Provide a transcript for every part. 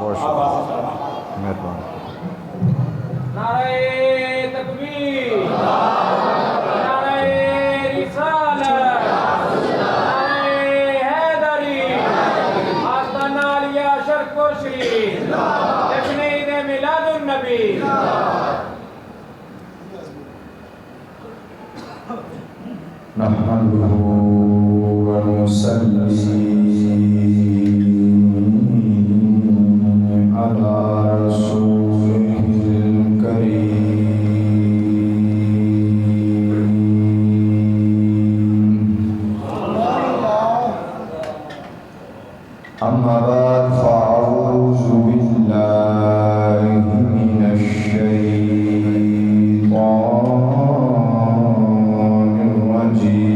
بہت شکریہ، مہربانی۔ نعرہ تکبیر، نعرہ رسالت، نعرہ حیدری، آستانہ عالیہ شرک شریف، جشن عید میلاد النبی۔ نحمده ونصلي على رسوله الكريم. أما بعد فأعوذ بالله من الشيطان الرجيم.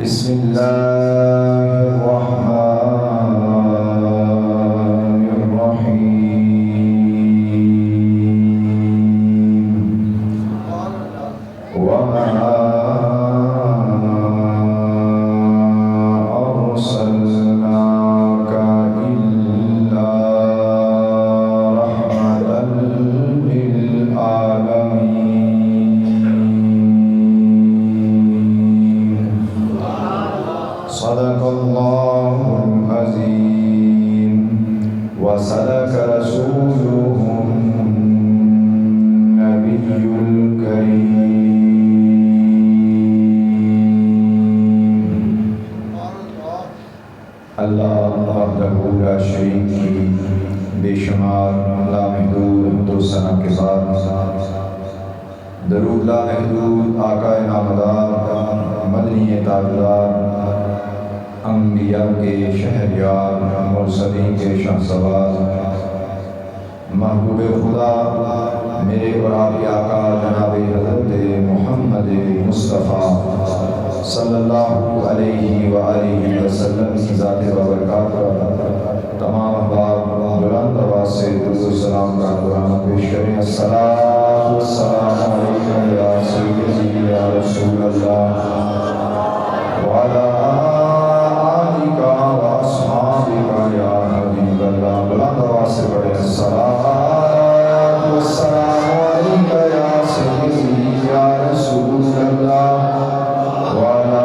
بسم الله الرحمن الرحيم. وما أرسلناك إلا رحمة للعالمين. صدق الله العظيم وصدق رسوله النبي الكريم. اللہ وحدہ لا شریک کی بے شمار لامحدود حمد و ثنا کے بعد درود لامحدود آقا نامدار مدنی تاجدار انبیاء کے شہریار مرسلین کے شہسوار محبوب خدا میرے اور آپ کے آقا جناب حضرت محمد مصطفیٰ صلی اللہ علیہ وآلہ وسلم کی ذات و برکات پر تمام احباب بلند آواز سے درود و سلام کا قرآن پیش کریں. الصلاۃ والسلام علیکم یا سیدی یا رسول اللہ وعلی آلک واصحابک یا حبیب اللہ. بلند آواز سے پڑھیں. الصلاۃ والسلام علیک یا سیدی یا رسول اللہ وعلی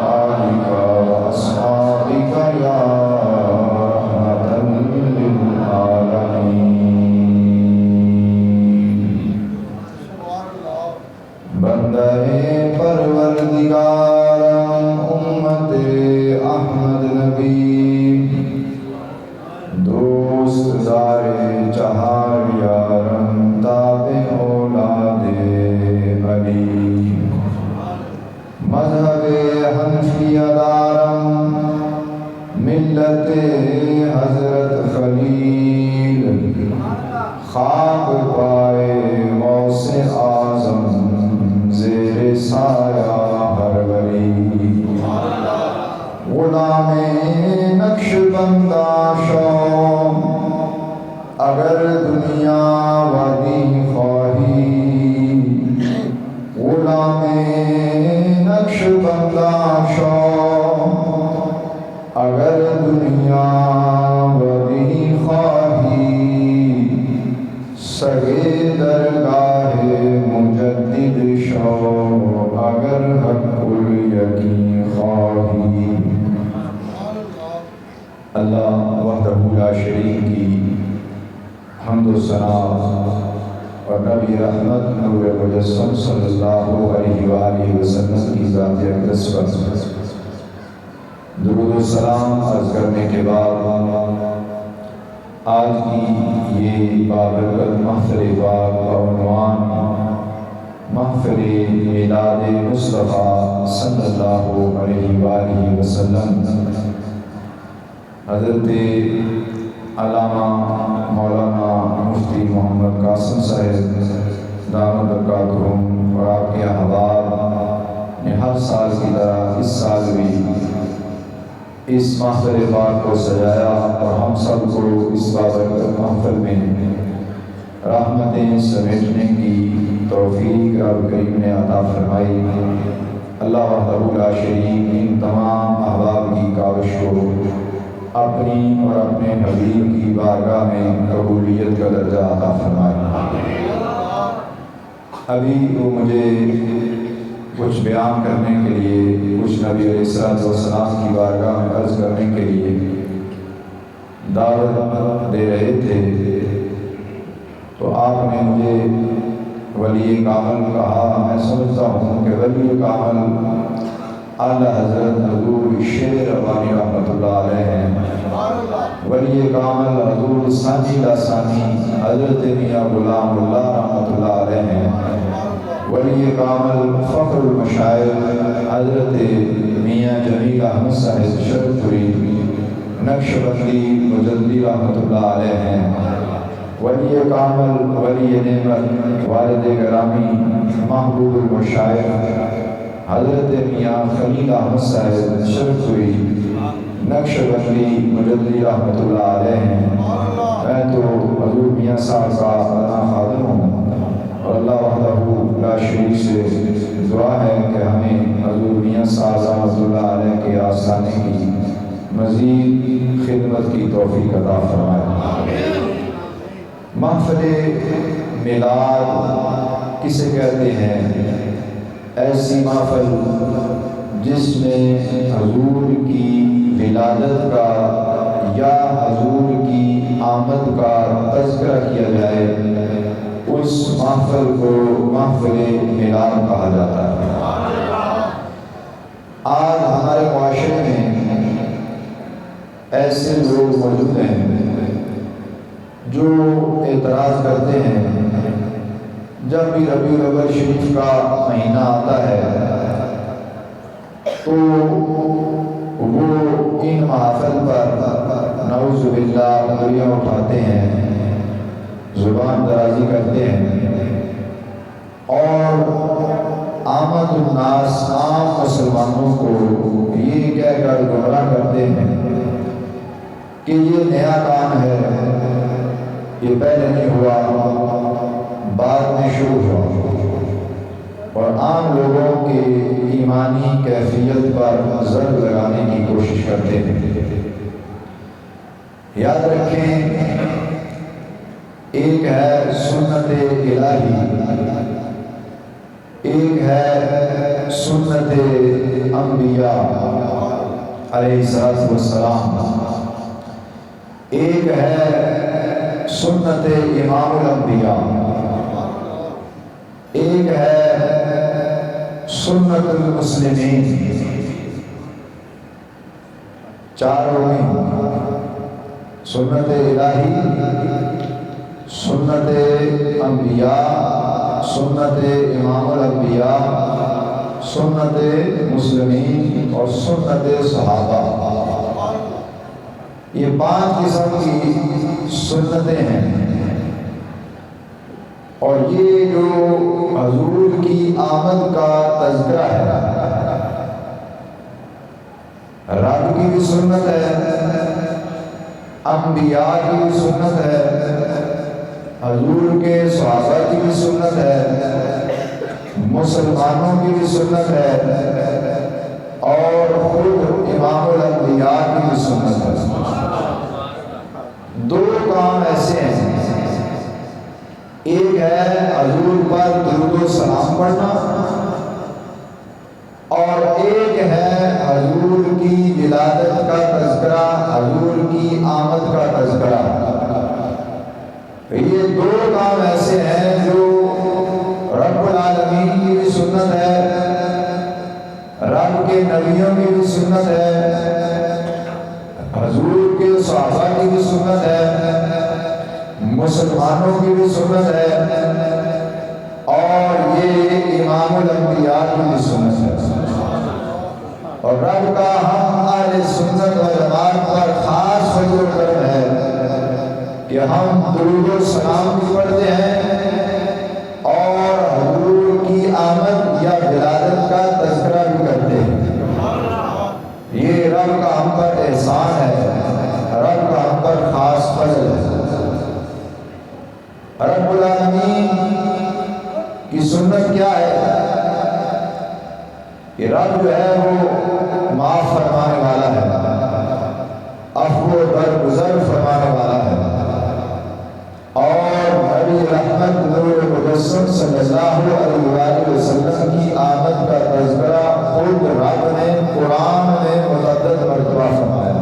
آلک واصحابک یا رحمۃ للعالمین. بندہ پروردگارم امت احمد نبی دوست دار چہار یارم تابع اولاد علی. مذہب حنفیہ دارم ملت حضرت خلیل خاک پائے غوث اعظم زیر سایہ ہر ولی. غلام نقش بندہ شوم اگر دنیا وادی خواہی. غلام نقش بندہ شوم اگر دنیا وادی خواہی. سگے درگاہ مجدد شو اگر حق الیقین خواہی. اللہ وحدہ لا شریک کی حمد و ثنا اور نبی رحمت نور مجسم صلی اللہ علیہ وآلہ وسلم کی ذات اقدس پر درود و سلام عرض کرنے کے بعد آج کی یہ بابرکت محفل پاک عنوان محفل میلاد مصطفیٰ صلی اللہ علیہ وآلہ وسلم حضرت علامہ مولانا مفتی محمد قاسم صاحب دامت برکاتہم اور آپ کے احباب نے ہر سال کی طرح اس سال بھی اس محفل پاک کو سجایا اور ہم سب کو اس بابرکت محفل میں رحمتیں سمیٹنے کی توفیق رب کریم نے عطا فرمائی. اللہ وحدہ لا شریک ان تمام احباب کی کاوش کو اپنی اور اپنے حبیب کی بارگاہ میں قبولیت کا درجہ عطا فرمائے۔ ابھی وہ مجھے کچھ بیان کرنے کے لیے، کچھ نبی علیہ السلام کی بارگاہ میں عرض کرنے کے لیے دعوت دے رہے تھے، تو آپ نے مجھے ولی کامل کہا۔ میں سمجھتا ہوں کہ ولی کامل اعلیٰ حضرت حضور شیر ربانی رحمۃ اللہ علیہ ہیں۔ ولی کامل حضور ثانی لاسانی حضرت میاں غلام اللہ رحمۃ اللہ علیہ ہیں۔ ولی کامل فخر المشائخ حضرت میاں جمیل احمد صاحب شرف پوری نقشبندی مجددی رحمۃ اللہ علیہ ہیں۔ ولی کامل ولی نعمت والد گرامی محبوب المشائخ حضرت میاں خلیل احمد صاحب شرف پوری نقشبندی مجددی رحمۃ اللہ علیہ ہیں۔ میں تو حضور میاں صاحب کا اپنا خادم ہوں، اور اللہ وحدہ لا شریک سے دعا ہے کہ ہمیں حضور میاں صاحب رحمۃ اللہ علیہ کے آستانے کی مزید خدمت کی توفیق عطا فرمائے۔ محفل میلاد کسے کہتے ہیں؟ ایسی محفل جس میں حضور کی ولادت کا یا حضور کی آمد کا تذکرہ کیا جائے، اس محفل کو محفل میلاد کہا جاتا ہے۔ آج ہمارے معاشرے میں ایسے لوگ موجود ہیں جو اعتراض کرتے ہیں جب بھی ربیع الاول شریف کا مہینہ آتا ہے تو وہ ان محافل پر نعوذ باللہ انگلیاں اٹھاتے ہیں، زبان درازی کرتے ہیں، اور عامت الناس عام مسلمانوں کو یہ کہہ کر گمراہ کرتے ہیں کہ یہ نیا کام ہے، یہ پہلے نہیں ہوا، بعد میں شروع ہوا، اور عام لوگوں کے ایمانی کیفیت پر ضرب لگانے کی کوشش کرتے ہیں۔ یاد رکھیں، ایک ہے سنت الہی، ایک ہے سنت انبیاء علیہ السلام، ایک ہے سنت امام الانبیاء، ایک ہے سنت المسلمین۔ چاروں میں سنت الہی، سنت انبیاء، سنت امام الانبیاء، سنت مسلمین اور سنت صحابہ، یہ 5 قسم کی سنتیں ہیں۔ اور یہ جو حضور کی آمد کا تذکرہ ہے، رب کی بھی سنت ہے، انبیاء کی بھی سنت ہے، حضور کے صحابہ کی بھی سنت ہے، مسلمانوں کی بھی سنت ہے، اور خود امام الانبیاء کی بھی سنت ہے۔ 2 کام ایسے ہیں، ایک ہے حضور پر درود و سلام پڑھنا، اور ایک ہے حضور کی ولادت کا تذکرہ، حضور کی آمد کا تذکرہ۔ یہ 2 کام ایسے ہیں جو رب العالمین کی بھی سنت ہے، رب کے نبیوں کی بھی سنت ہے، حضور کے صحابہ کی بھی سنت ہے، مسلمانوں کی بھی سنت ہے، اور یہ امام الانبیاء کی بھی سنت ہے۔ اور رب کا ہم اہل سنت و جماعت پر خاص فضل و کرم ہے کہ ہم درود و سلام بھی پڑھتے ہیں اور حضور کی آمد یا ولادت کا تذکرہ بھی کرتے ہیں۔ یہ رب کا ہم پر احسان ہے، رب کا ہم پر خاص فضل ہے۔ رب العالمین کی سنت کیا ہے کہ وہ معاف فرمانے والا ہے، عفو درگزر فرمانے والا ہے۔ اور نبی رحمت نور مجسم صلی اللہ علیہ وآلہ وسلم کی آمد کا تذکرہ خود رب نے قرآن میں متعدد مرتبہ فرمایا۔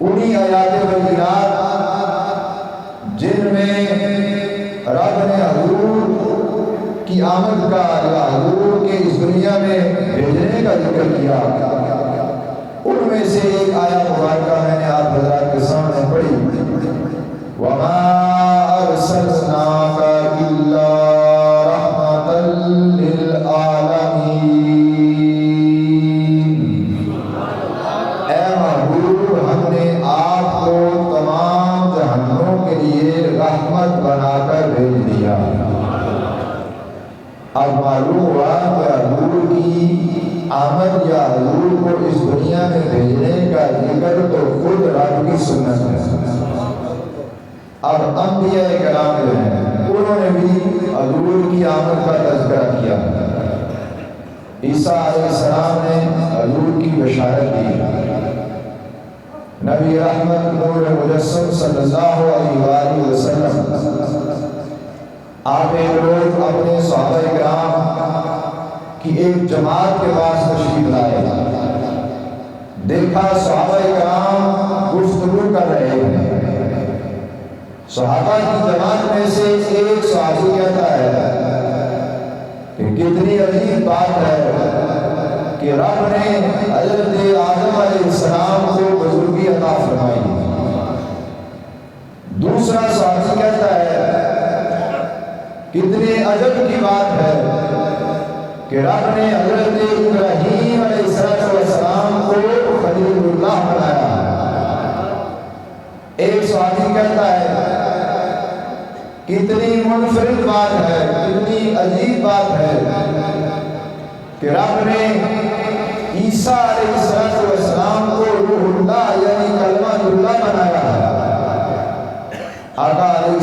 انہی آیات بینات جن میں رب نے حضور کی آمد کا یا حضور کے اس دنیا میں بھیجنے کا ذکر کیا، ان میں سے ایک آیت مبارکہ میں نے آپ حضرات کے سامنے پڑھی، وَمَا أَرْسَلْنَاكَ إِلَّا رَحْمَةً لِلْعَالَمِينَ۔ اے محبوب، ہم نے آپ کو تمام جہانوں کے لیے رحمت بنا کر بھیج دیا۔ اب معلوم ہوا کہ حضور کی آمد یا حضور کو اس دنیا میں بھیجنے کا ذکر تو خود رب کی سنت ہے۔ اب انبیاء کرام جو ہیں انہوں نے بھی حضور کی آمد کا تذکرہ کیا۔ عیسیٰ علیہ السلام نے حضور کی بشارت دی۔ نبی رحمت نور مجسم صلی اللہ علیہ وآلہ وسلم آپ ایک روز اپنے صحابہ کرام کی ایک جماعت کے پاس تشریف لائے، دیکھا صحابہ کرام گفتگو کر رہے ہیں۔ صحابہ کی جماعت میں سے ایک صحابی کہتا ہے کہ کتنی عجیب بات ہے کہ رب نے حضرت آدم علیہ السلام کو بزرگی عطا فرمائی۔ دوسرا صحابی کہتا ہے کتنے عجب کی بات ہے کہ رب نے حضرت ابراہیم علیہ السلام کو خلیل اللہ بنایا۔ ایک صحابی کہتا ہے کتنی منفرد بات ہے، کتنی عجیب بات ہے کہ رب نے عیسیٰ علیہ السلام کو روح اللہ یعنی کلمہ اللہ بنایا ہے۔ آقا علیہ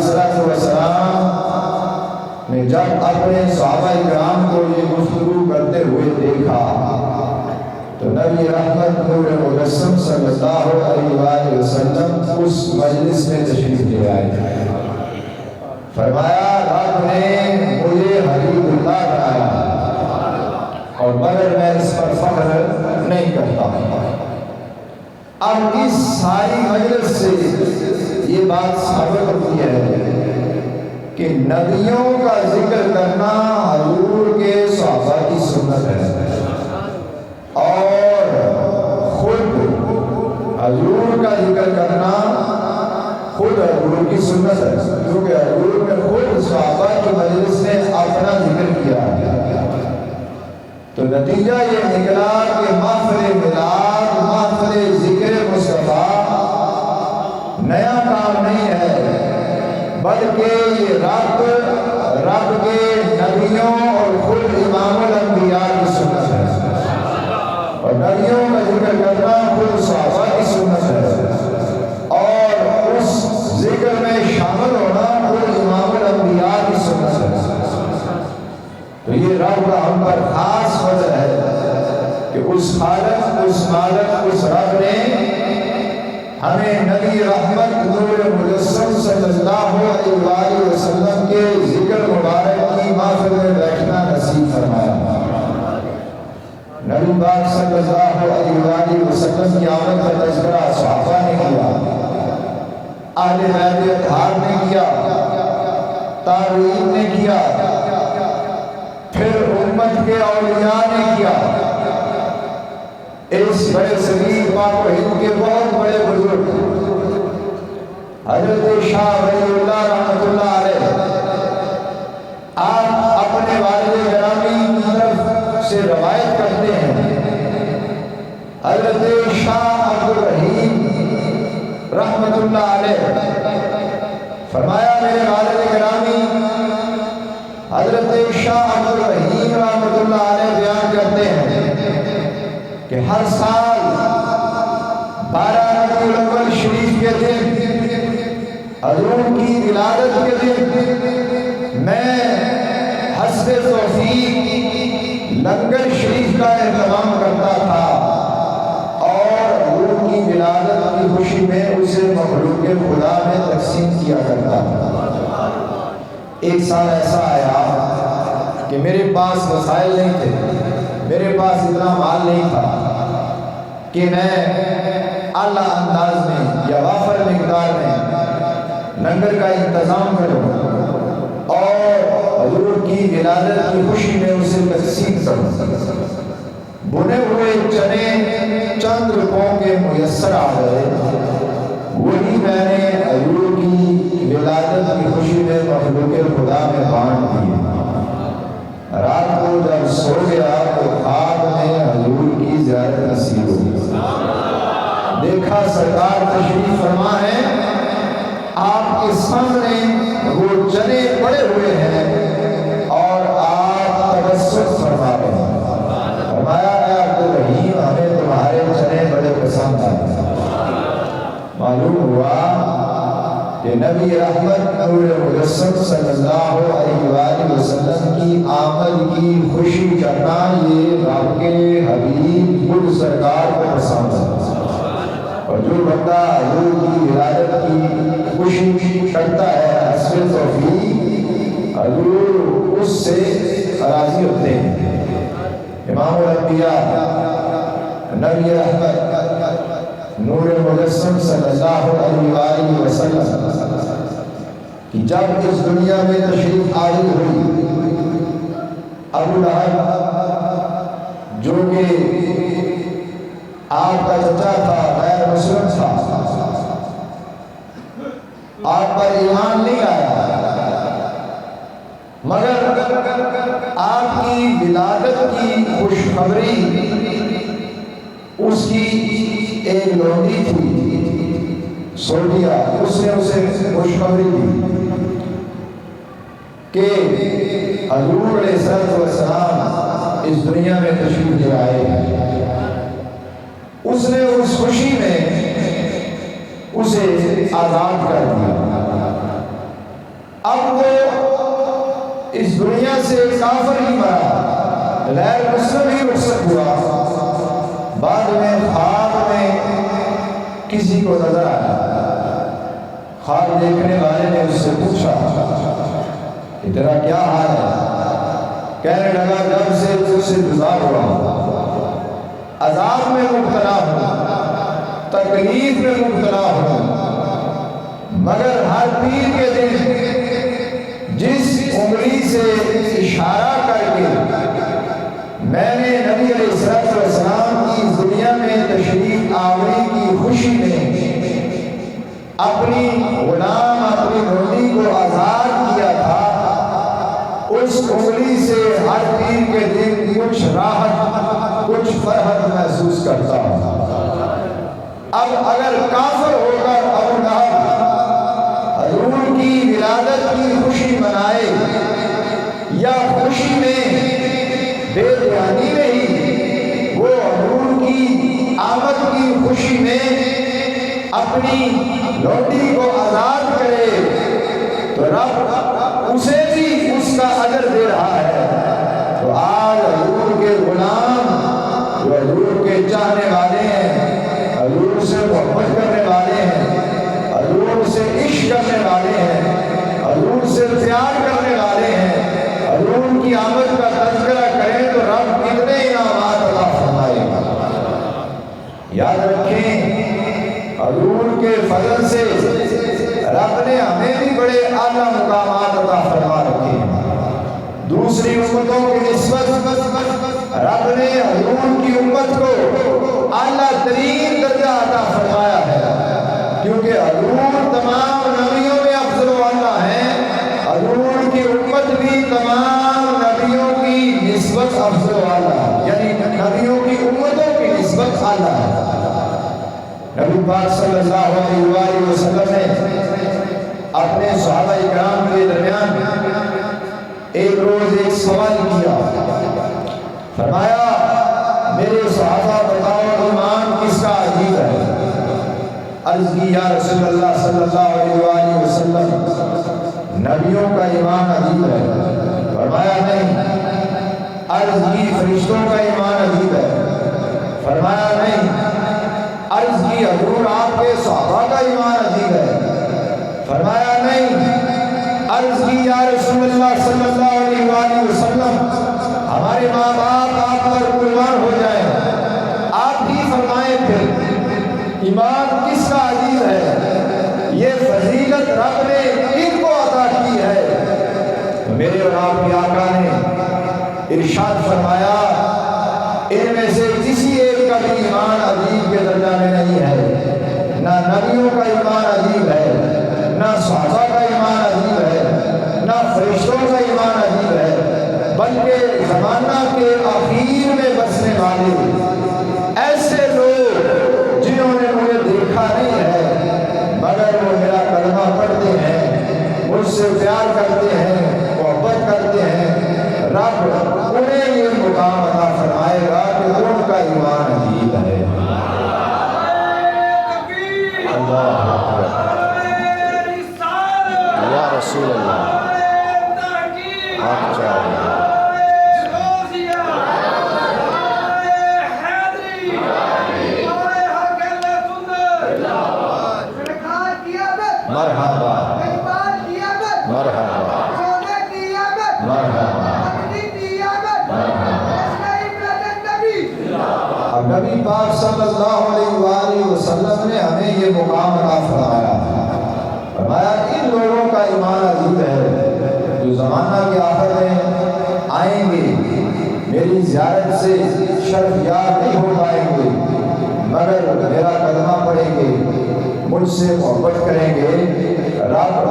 السلام نے جب اپنے صحابہ کرام کو یہ گفتگو کرتے ہوئے دیکھا تو نبی رحمت نور مجسم صلی اللہ علیہ وآلہ وسلم اس مجلس میں تشریف لے آئے۔ فرمایا رب نے مجھے حبیب اللہ بنایا اور مگر میں اس پر فخر نہیں کرتا۔ اب اس ساری مجلس سے یہ بات ثابت ہوتی ہے کہ نبیوں کا ذکر کرنا حضور کے صحابہ کی سنت ہے، اور خود حضور کا ذکر کرنا خود حضور کی سنت ہے، کیونکہ حضور نے خود صحابہ کی مجلس میں اپنا ذکر کیا۔ تو نتیجہ یہ نکلا کہ محفل میلاد، محفل ذکر مصطفیٰ نیا کام نہیں ہے، بلکہ یہ رب کے نبیوں اور خود امام الانبیاء کی سنت ہے، اور نبیوں کا ذکر کرنا خود صحابہ کی سنت ہے، اور اس ذکر میں شامل ہونا خود امام الانبیاء کی سنت ہے۔ تو یہ رب کا ہم پر خاص فضل ہے کہ اس خالق، اس مالک، اس رب نے ہمیں نبی رحمت نور مجسم صلی اللہ علیہ وآلہ وسلم کے ذکر مبارک کی محفل میں بیٹھنا نصیب فرمایا۔ نبی پاک صلی اللہ علیہ وآلہ وسلم کی آمد کا تذکرہ صحابہ نے کیا، اہل بیت اطہار نے کیا، تابعین نے کیا، پھر امت کے اولیاء نے کیا۔ اس بڑے صغیر پاک و ہند کے بہت بڑے بزرگ حضرت شاہ ولی اللہ رحمۃ اللہ علیہ، آپ اپنے والد گرامی کی طرف سے روایت کرتے ہیں، حضرت شاہ عبد الرحیم رحمۃ اللہ علیہ فرمایا میرے والد گرامی حضرت شاہ عبد الرحیم رحمۃ اللہ علیہ بیان کرتے ہیں کہ ہر سال 12 ربیع الاول شریف کے دن حضور کی ولادت کے دن میں حسب توفیق لنگر شریف کا اہتمام کرتا تھا اور حضور کی ولادت کی خوشی میں اسے مخلوق خدا میں تقسیم کیا کرتا تھا۔ ایک سال ایسا آیا کہ میرے پاس وسائل نہیں تھے، میرے پاس اتنا مال نہیں تھا کہ میں اعلیٰ انداز میں یا وافر مقدار میں لنگر کا انتظام کروں اور حضور کی ولادت کی خوشی میں اسے تقسیم کروں۔ بنے ہوئے چنے چند روپوں کے میسر آ گئے، وہی میں نے حضور کی ولادت کی خوشی میں مخلوق خدا میں بانٹ دیے۔ رات کو جب سو گیا تو خواب میں حضور کی زیارت نصیب ہوئی۔ دیکھا سرکار تشریف فرما ہے، آپ کے سامنے وہ چنے پڑے ہوئے ہیں اور آپ تبسم فرما رہے ہیں۔ فرمایا اے عبدالرحیم، ہمیں تمہارے چنے بڑے پسند آئے۔ معلوم ہوا کہ نبی رحمت نور مجسم صلی اللہ علیہ وآلہ وسلم کی آمد کی خوشی کرنا یہ رب کے حبیب خود سرکار کو پسند ہے۔ اور جو بندہ حضور کی ولادت کی خوشی کرتا ہے حسب توفیق، حضور اس سے راضی ہوتے ہیں۔ امام الانبیاء نبی رحمت نور مجسم صلی اللہ علیہ وآلہ وسلم کہ جب اس دنیا میں تشریف آوری ہوئی، ابو لہب جو کہ آپ کا چچا تھا، غیر مسلم تھا، آپ پر ایمان نہیں آیا، مگر آپ کی ولادت کی خوشخبری اس کی ایک لونڈی تھی سولٹیا، اس نے اسے خوشخبری دی کہ حضور علیہ السلام اس دنیا میں تشریف لے آئے ہیں۔ اس نے اس خوشی میں اسے آزاد کر دیا۔ اب وہ اس دنیا سے کافر ہی مرا، غیر مسلم ہی رخصت ہوا۔ بعد میں خواب میں کسی کو نظر آیا، خواب دیکھنے والے نے اس سے پوچھا کہ تیرا کیا حال ہے؟ کہنے لگا جب سے تجھ سے جدا ہوا، عذاب میں مبتلا ہوں، تکلیف میں مبتلا ہوں، مگر ہر پیر کے دن جس انگلی سے اشارہ کر کے میں نے نبی علیہ السلام کی دنیا میں تشریف آوری کی خوشی میں اپنی غلام اپنی لونڈی کو آزاد کیا تھا، اس انگلی سے ہر پیر کے دن کچھ راحت کچھ فرحت محسوس کرتا ہوں۔ اب اگر کافر ہو کر ابو لہب حضور کی ولادت کی خوشی منائے یا خوشی میں بے دھیانی میں ہی وہ حضور کی آمد کی خوشی میں اپنی لونڈی کو آزاد کرے تو رب اسے بھی اس کا اجر دے رہا ہے۔ تو آج حضور کے غلام جو حضور کے چاہنے والے ہیں، حضور سے محبت کرنے والے ہیں، حضور سے عشق کرنے والے ہیں، حضور سے پیار کرنے والے ہیں، حضور کی آمد کا تذکرہ کریں تو رب کتنے انعامات عطا فرمائے گا۔ یاد رکھیں حضور کے فضل سے رب نے ہمیں بھی بڑے اعلیٰ مقامات عطا فرما رکھے ہیں۔ دوسری امتوں کی نسبت رب نے حضور کی امت کو اعلیٰ ترین درجہ عطا فرمایا ہے، کیونکہ حضور تمام نبیوں میں افضل و اعلیٰ ہیں۔ حضور کی امت بھی تمام نبیوں کی نسبت افضل و اعلیٰ، یعنی نبیوں کی امتوں کی نسبت اعلیٰ ہے۔ نبی پاک صلی اللہ علیہ وآلہ وسلم نے اپنے صحابہ اکرام کے درمیان ایک روز ایک سوال کیا، فرمایا میرے صحابہ بتاؤ ایمان کس کا عجیب ہے؟ عرض کی یا رسول اللہ صلی اللہ علیہ وآلہ وسلم نبیوں کا ایمان عجیب ہے۔ فرمایا نہیں، عرض کی فرشتوں کا ایمان عجیب ہے، فرمایا نہیں۔ عرض کی حضور آپ کے صحابہ کا ایمان عجیب ہے، فرمایا نہیں۔ عرض کی یا رسول اللہ صلی اللہ علیہ وآلہ وسلم ہمارے ماں باپ آپ پر قربان ہو جائیں، آپ ہی فرمائیں پھر ایمان کس کا عجیب ہے، یہ فضیلت رب نے کن کو عطا کی ہے؟ میرے اور آپ کے آقا نے ارشاد فرمایا ان میں سے کسی ایک کا بھی ایمان عجیب کے درجہ میں نہیں ہے، نہ نبیوں کا ایمان عجیب ہے، نہ صحابہ کا ایمان عجیب ہے، نہ فرشتوں کا ایمان عجیب ہے، بلکہ زمانہ کے آخر میں بسنے والے ایسے لوگ جنہوں نے مجھے دیکھا نہیں ہے مگر وہ میرا کلمہ پڑھتے ہیں، مجھ سے پیار کرتے ہیں، محبت کرتے ہیں، رب انہیں یہ مقام عطا فرمائے گا کہ ان کا ایمان عجیب ہے۔ اللہ یا رسول اللہ آپ چاہیے مرحبا مرحبا مرحبا۔ اب نبی پاک صلی اللہ علیہ وآلہ وسلم نے ہمیں یہ مقام عطا فرمایا ان لوگوں کا ایمان عجیب ہے جو زمانہ کے آخر میں آئیں گے، میری زیارت سے شرف یار نہیں ہو پائیں گے مگر میرا کلمہ پڑھیں گے، مجھ سے محبت کریں گے۔ رب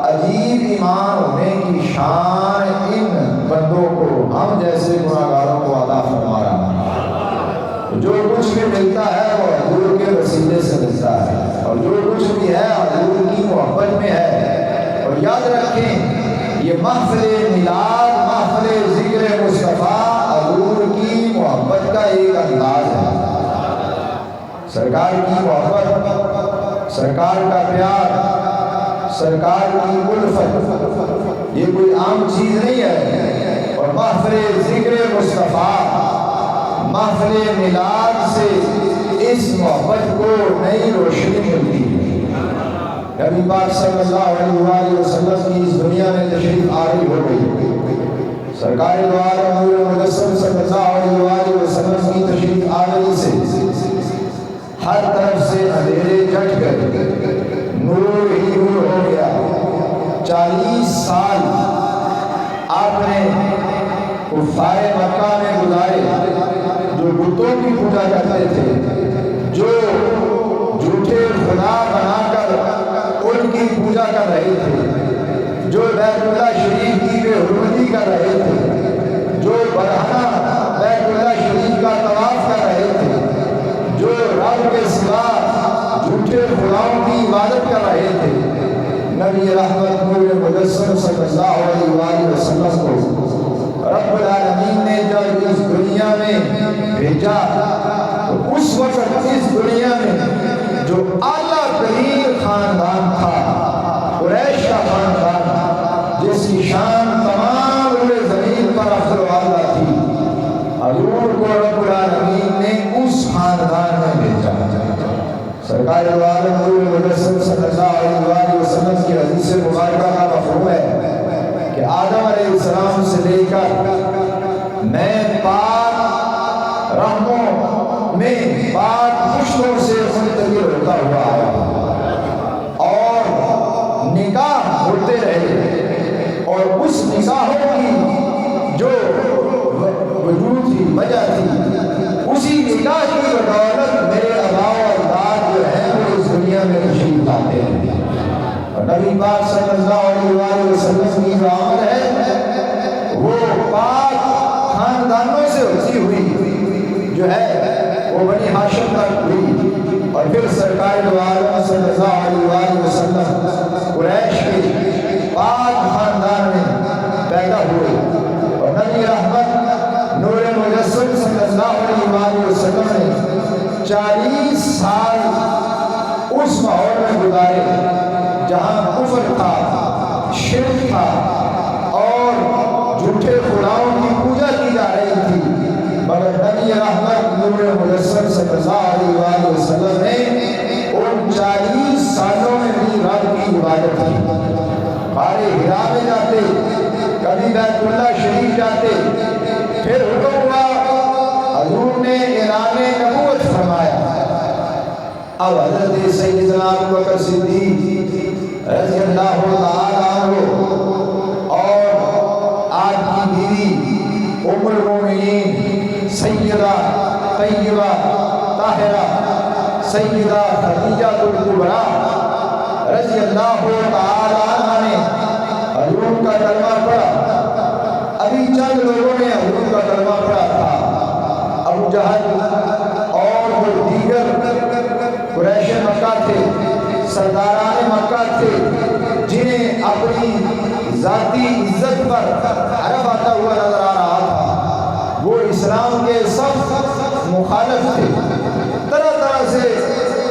عجیب ایمان ہونے کی شان ان بندوں کو ہم جیسے گناہگاروں کو عطا فرما رہا ہے۔ جو کچھ بھی ملتا ہے وہ حضور کے وسیلے سے ملتا ہے، اور جو کچھ بھی ہے حضور کی محبت میں ہے۔ اور یاد رکھیں یہ محفل میلاد، محفل ذکر مصطفیٰ حضور کی محبت کا ایک انداز ہے۔ سرکار کی محبت، سرکار کا پیار، سرکار کی الفت یہ کوئی عام چیز نہیں ہے، اور محفل ذکر مصطفیٰ، محفل میلاد سے اس محبت کو نئی روشنی ملتی ہے۔ نبی پاک صلی اللہ علیہ وآلہ وسلم کی اس دنیا میں تشریف آوری ہو گئی، سرکار دو عالم نور مجسم صلی اللہ علیہ وآلہ وسلم کی تشریف آوری سے ہر طرف سے اندھیرے جٹ گئے، نور ہی نور ہو گیا۔ 40 سال آپ نے کفار مکہ میں گزارے جو بتوں کی پوجا کرتے تھے، جو جھوٹے خدا بنا کر ان کی پوجا کر رہے تھے، جو بیت اللہ شریف کی بے حرمتی کر رہے تھے، جو برہنہ بیت اللہ شریف کا طواف کر رہے تھے، جو رب کے سوا جھوٹے خداؤں کی عبادت کر رہے تھے، نبی رحمت نور مجسم صلی اللہ علیہ وآلہ وسلم کو رب العالمین نے جب اس دنیا میں بھیجا تو اس وقت اس دنیا میں جو اعلیٰ ترین خاندان تھا قریش کا خاندان، جس کی شان تمام روئے زمین پر افضل والا تھی، حضور کو رب العالمین نے اس خاندان میں بھیجا۔ سرکار دو عالم نور مجسم صلی اللہ علیہ وآلہ وسلم کی حدیث مبارکہ کا مفہوم ہے کہ آدم علیہ السلام سے لے کر میں پاک رحموں میں پاک پشتوں سے منتقل ہوتا ہوا آیا، اور نکاح ہوتے رہے، اور اس نکاحوں کی جو وجود تھی، وجہ تھی، اسی نکاح کی بدولت میرے آباء و اجداد جو ہیں وہ اس دنیا میں تشریف لاتے ہیں۔ اور نبی پاک صلی اللہ علیہ وآلہ وسلم کی جو آمد ہے وہ پاک خاندانوں سے ہوتی ہوئی جو ہے وہ بنی ہاشم تک ہوئی، اور پھر سرکار دو عالم صلی اللہ علیہ وآلہ وسلم قریش کے پاک خاندان میں پیدا ہوئے، اور نبی رحمت نور مجسم صلی اللہ علیہ وآلہ وسلم نے 40 سال اس ماحول میں گزارے جہاں کفر تھا، شرک تھا، اور جھوٹے خداؤں کی پوجا کی جا رہی تھی، غار حرا میں جاتے، کبھی بیت اللہ شریف جاتے، پھر حکم ہوا حضور نے اعلان نبوت فرمایا۔ اب حضرت سیدنا ابوبکر صدیق رضی اللہ تعالیٰ عنہ اور آپ کی بیوی ام المومنین سیدہ طیبہ طاہرہ سیدہ خدیجہ الکبریٰ رضی اللہ تعالیٰ عنہ نے حضور کا کلمہ پڑھا۔ ابھی چند لوگوں نے حضور کا کلمہ پڑھا تھا، ابو جہل اور وہ دیگر قریش مکہ تھے، سرداران مکہ تھے، جنہیں اپنی ذاتی عزت پر حرف آتا ہوا نظر آ رہا تھا، وہ اسلام کے سخت مخالف تھے، طرح طرح سے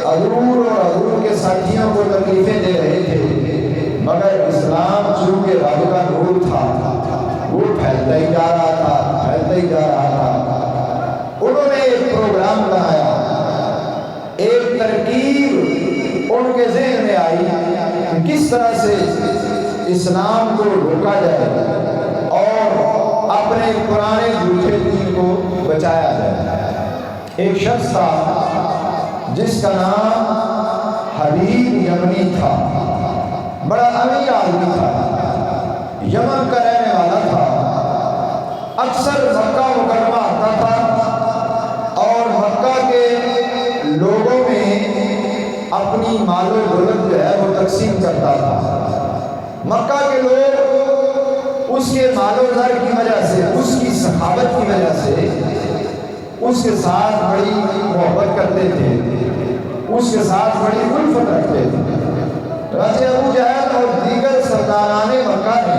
حضور اور حضور کے ساتھیوں کو تکلیفیں دے رہے تھے، مگر اسلام چونکہ رب کا نور تھا وہ پھیلتا ہی جا رہا تھا، پھیلتا ہی جا رہا تھا۔ انہوں نے ایک پروگرام بنایا، ایک ترکیب ان کے ذہن میں آئی کہ کس طرح سے اسلام کو روکا جائے اور اپنے پرانے جھوٹے دین کو بچایا جائے۔ ایک شخص تھا جس کا نام حبیب یمنی تھا، بڑا امیر آدمی تھا، یمن کا رہنے والا تھا، اکثر مکہ مکرمہ آتا تھا اور مکہ کے لوگوں میں اپنی مال و دولت جو ہے وہ تقسیم کرتا تھا۔ مکہ کے لوگ اس کے مال و زر کی وجہ سے، اس کی سخاوت کی وجہ سے اس کے ساتھ بڑی محبت کرتے تھے، اس کے ساتھ بڑی الفت رکھتے تھے۔ چنانچہ ابو جہل اور دیگر سرداران مکہ نے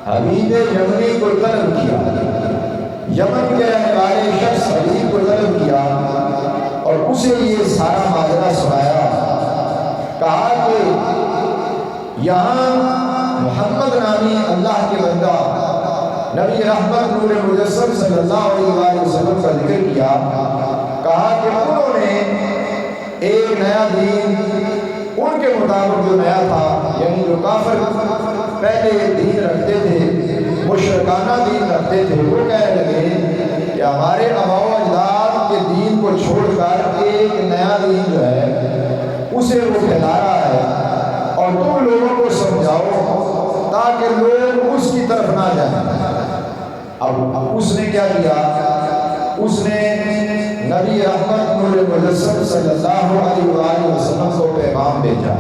حبیب یمنی کو طلب کیا، یمن کے رہنے والے شخص حبیب کو طلب کیا اور اسے یہ سارا ماجرا سنایا۔ کہا کہ یہاں محمد نامی اللہ کے بندہ نبی رحمت نور مجسم صلی اللہ علیہ وسلم کا ذکر کیا۔ کہا کہ انہوں نے ایک نیا دین ان کے مطابق جو نیا تھا، یعنی جو کافر پہلے دین رکھتے تھے، مشرکانہ دین رکھتے تھے، وہ کہنے لگے کہ ہمارے آباء و اجداد کے دین کو چھوڑ کر ایک نیا دین جو ہے اسے وہ پھیلا رہا ہے اور تم لوگوں کو سمجھاؤ تاکہ لوگ اس کی طرف نہ جائیں۔ اب اس نے کیا کیا؟ اس نے نبی رحمت نور مجسم صلی اللہ علیہ وآلہ وسلم کو پیغام بھیجا،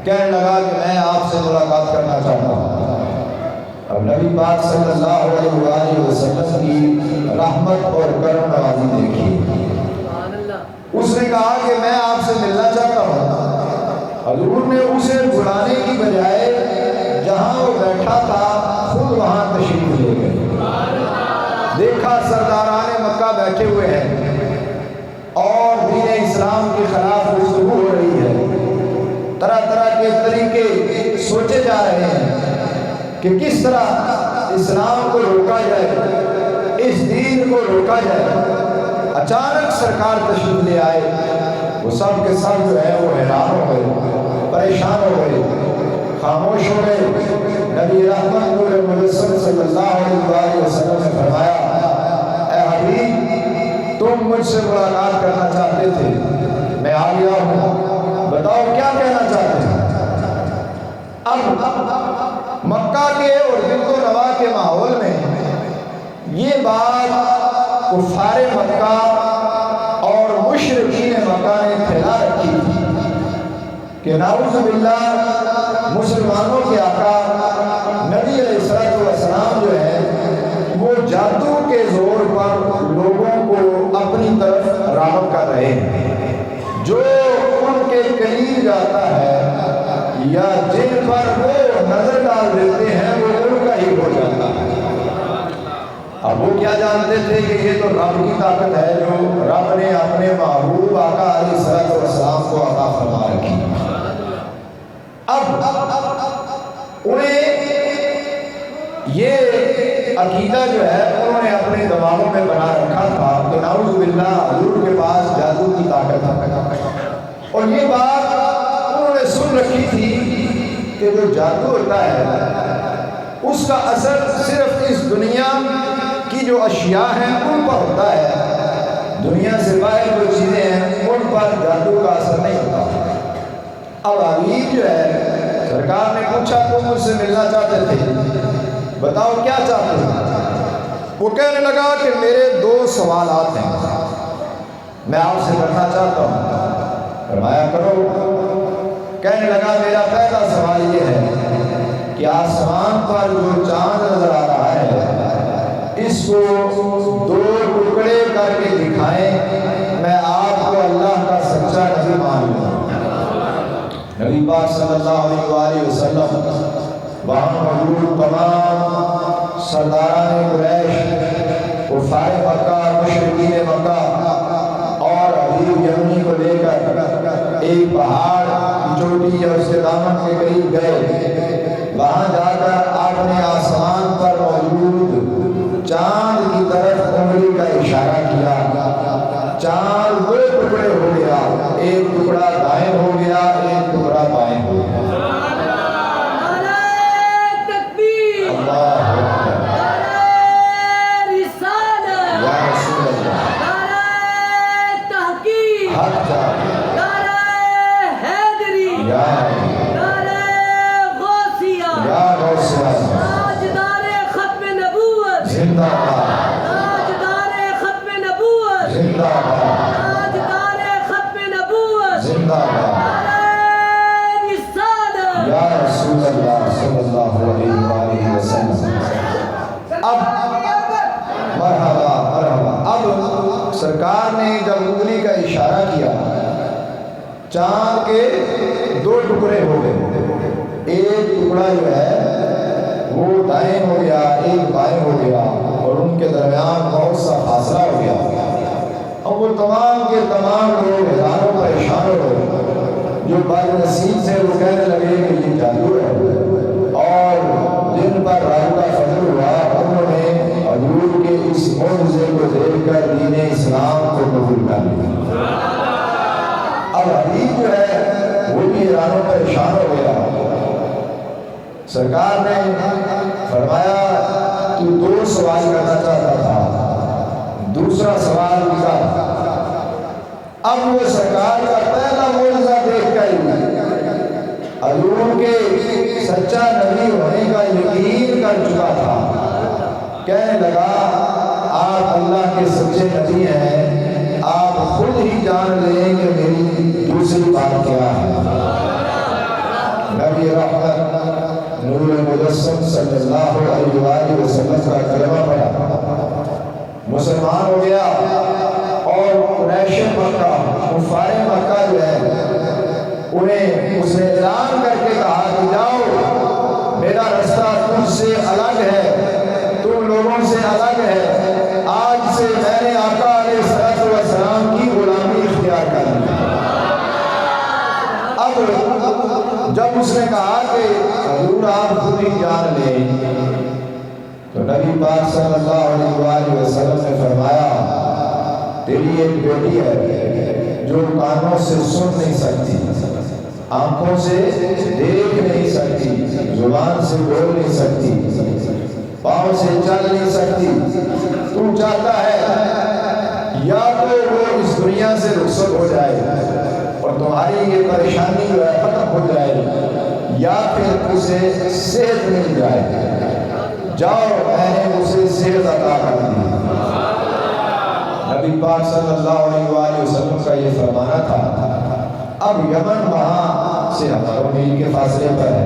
کہنے لگا کہ میں آپ سے ملاقات کرنا چاہتا ہوں۔ اب نبی پاک صلی اللہ علیہ وآلہ وسلم کی رحمت اور کرم نوازی دیکھی، اس نے کہا کہ میں آپ سے ملنا چاہتا ہوں۔ حضور نے اسے بلانے کی بجائے جہاں وہ بیٹھا تھا خود وہاں تشریف لے گئے۔ دیکھا سرداران مکہ بیٹھے ہوئے ہیں اور دین اسلام کے خلاف گفتگو ہو رہی ہے، طرح طرح کے طریقے سوچے جا رہے ہیں کہ کس طرح اسلام کو روکا جائے، اس دین کو روکا جائے۔ اچانک سرکار تشریف لے آئے، وہ سب کے سب جو ہے وہ حیران ہو گئے، پریشان ہو گئے، خاموش ہو گئے۔ نبی رحمت نور مجسم صلی اللہ علیہ وسلم نے فرمایا، اے حبیب تم مجھ سے ملاقات کرنا چاہتے تھے، میں آ گیا ہوں، بتاؤ کیا کہنا چاہتے ہیں۔ اب مکہ کے اور دل و نوا کے ماحول میں یہ بات کفار مکہ اور مشرکین مکہ نے پھیلا رکھی تھی کہ نعوذ باللہ مسلمانوں کے آقا نبی علیہ السلام جو ہے وہ جادو کے زور پر لوگوں کو اپنی طرف راغب کر رہے ہیں۔ جو ان کے قریب جاتا ہے یا جن پر وہ نظر ڈال دیتے ہیں وہ ان کا ہی ہو جاتا ہے۔ اب وہ کیا جانتے تھے کہ یہ تو رب کی طاقت ہے جو رب نے اپنے محبوب آقا علیہ السلام کو عطا فرما رکھی۔ اب انہیں یہ عقیدہ جو ہے انہوں نے اپنے دماغوں میں بنا رکھا تھا کہ نعوذ باللہ حضور کے پاس جادو کی طاقت ہے، اور یہ بات انہوں نے سن سن رکھی تھی کہ جو جادو ہوتا ہے اس کا اثر صرف اس دنیا کی جو اشیاء ہیں ان پر ہوتا ہے، دنیا سے باہر جو چیزیں ہیں ان پر جادو کا اثر نہیں ہوتا۔ اب عبید جو ہے سرکار نے پوچھا تم مجھ سے ملنا چاہتے تھے، بتاؤ کیا چاہتے ہیں؟ وہ کہنے لگا کہ میرے 2 سوالات ہیں میں آپ سے کرنا چاہتا ہوں۔ فرمایا کرو۔ کہنے لگا میرا پہلا سوال یہ ہے کہ آسمان پر جو چاند نظر آ رہا ہے اس کو 2 ٹکڑے کر کے دکھائیں، میں آپ کو اللہ کا سچا نبی مان لوں۔ نبی پاک صلی اللہ علیہ وآلہ وسلم وہاں موجود تمام سرداران قریش، کفار مکہ، مشرکین مکہ اور حبیب یمنی کو لے کر ایک پہاڑ کی چوٹی اور اس کے دامن کے قریب گئے۔ وہاں جا کر آپ نے آسمان پر موجود چاند کی طرف انگلی کا اشارہ کیا، چاند 2 ٹکڑے ہو گیا، ایک ٹکڑا دائیں ہو گیا، ایک ٹکڑا بائیں ہو گیا۔ سرکار نے جب انگلی کا اشارہ کیا چاند کے 2 ٹکڑے ہو گئے، ایک ٹکڑا جو ہے وہ دائیں ہو گیا، ایک بائیں ہو گیا اور ان کے درمیان بہت سا فاصلہ ہو گیا۔ اب وہ تمام کے تمام لوگ ہزاروں پریشان ہو گئے، جو بد نصیب سے وہ کہنے لگے کہ یہ جادو ہے، اور جن پر رب کا فضل ہوا انہوں نے حضور کے اس معجزے کو دیکھ کر دین اسلام کو قبول کر لیا۔ اب حبیب جو ہے وہ بھی حیران و پریشان ہو گیا۔ سرکار نے فرمایا تو 2 سوال کرنا چاہتا تھا، دوسرا سوال کیا؟ اب وہ سرکار کا پہلا معجزہ دیکھ کر حضور کے سچا نبی ہونے کا یقین کر چکا تھا، کہنے لگا آپ اللہ کے سچے نبی ہیں، آپ خود ہی جان لیں کہ میری دوسری بات کیا ہے۔ نبی رحمت نور مجسم صلی اللہ علیہ وآلہ وسلم کا کلمہ پڑھا، مسلمان ہو گیا، اور قریش مکہ، کفار مکہ جو ہے انہیں اس نے اعلان کر کے کہا کہ جاؤ میرا رستہ تم سے الگ ہے، تم لوگوں سے الگ ہے، آج سے میں نے آقا علیہ السلام کی غلامی اختیار کر لی۔ اب جب اس نے کہا کہ حضور آپ خود ہی جان لیں، تو نبی پاک صلی اللہ علیہ وآلہ وسلم نے فرمایا تیری ایک بیٹی ہے جو کانوں سے سن نہیں سکتی، آنکھوں سے دیکھ نہیں سکتی، زبان سے بول نہیں سکتی، پاؤں سے چل نہیں سکتی، تو چاہتا ہے یا تو وہ اس دنیا سے رخصت ہو جائے اور تمہاری یہ پریشانی جو ہے ختم ہو جائے، یا پھر اسے صحت مل جائے، جاؤ میں نے اسے صحت عطا کر دی۔ نبی پاک صلی اللہ علیہ وآلہ وسلم کا یہ فرمانا تھا۔ اب یمن وہاں سے ہزاروں میل کے فاصلے پر ہے،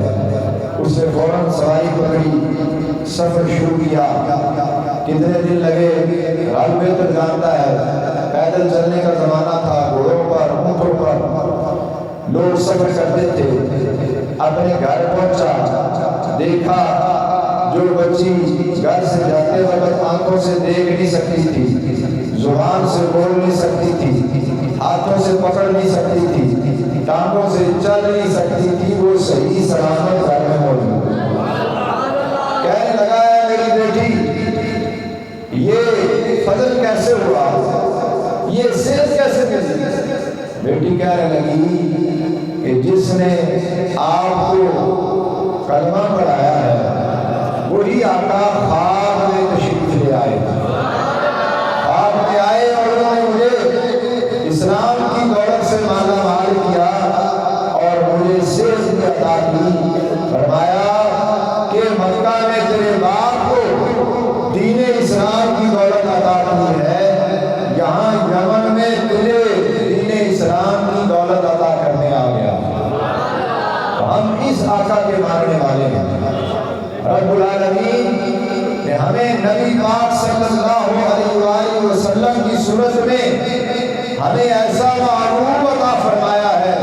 اس نے فوراً سواری پکڑی، سفر شروع کیا۔ کتنے دن لگے رات بہتر جانتا ہے، پیدل چلنے کا زمانہ تھا، گھوڑوں پر، اونٹوں پر لوگ سفر کرتے تھے۔ اپنے گھر پہنچا، دیکھا جو بچی گھر سے جاتے وقت آنکھوں سے دیکھ نہیں سکتی تھی، زبان سے بول نہیں سکتی تھی، ہاتھوں سے پکڑ نہیں سکتی تھی، ٹانگوں سے چل نہیں سکتی تھی، وہ صحیح سلامت گھر میں موجود۔ کہنے لگا ہے میری بیٹی یہ فضل کیسے ہوا، یہ صحت کیسے ملی؟ بیٹی کہنے لگی کہ جس نے آپ کو کلمہ پڑھایا ہے وہی آقا خواب میں تشریف لے آئے، خواب میں آئے اور انہوں نے مجھے اسلام کی دولت سے مالا مال کیا اور مجھے صرف عطا کی، فرمایا کہ مکہ میں تیرے باپ کو دین اسلام کی دولت عطا کی ہے، یہاں یمن میں تجھے دین اسلام کی دولت عطا کرنے آ گیا۔ ہم اس آقا کے ماننے والے ہیں۔ رب العالمین نے ہمیں نبی پاک صلی اللہ علیہ وآلہ وسلم کی صورت میں ہمیں ایسا معلوم عطا فرمایا ہے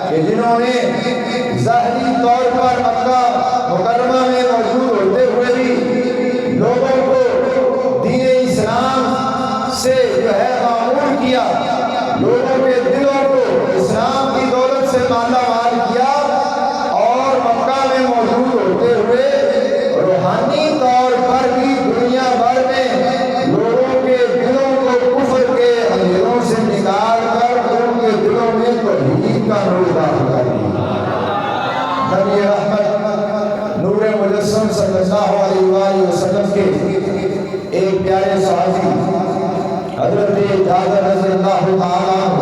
کہ جنہوں نے ظاہری طور پر مکہ مکرمہ میں موجود ہوتے ہوئے بھی لوگوں کو دین اسلام سے جو ہے معمور کیا، لوگوں کے دلوں کو اسلام کی دولت سے مالا مال کیا، اور مکہ میں موجود ہوتے ہوئے روحانی طور پر بھی دنیا بھر میں لوگوں کے دلوں کو کفر کے اندھیروں سے نکال کر ان کے دلوں میں توحید کا نور داخل کر دیا۔ نبی رحمت نور مجسم صلی اللہ علیہ وآلہ وسلم کے ایک پیارے صحابی حضرت جابر رضی اللہ تعالیٰ عنہ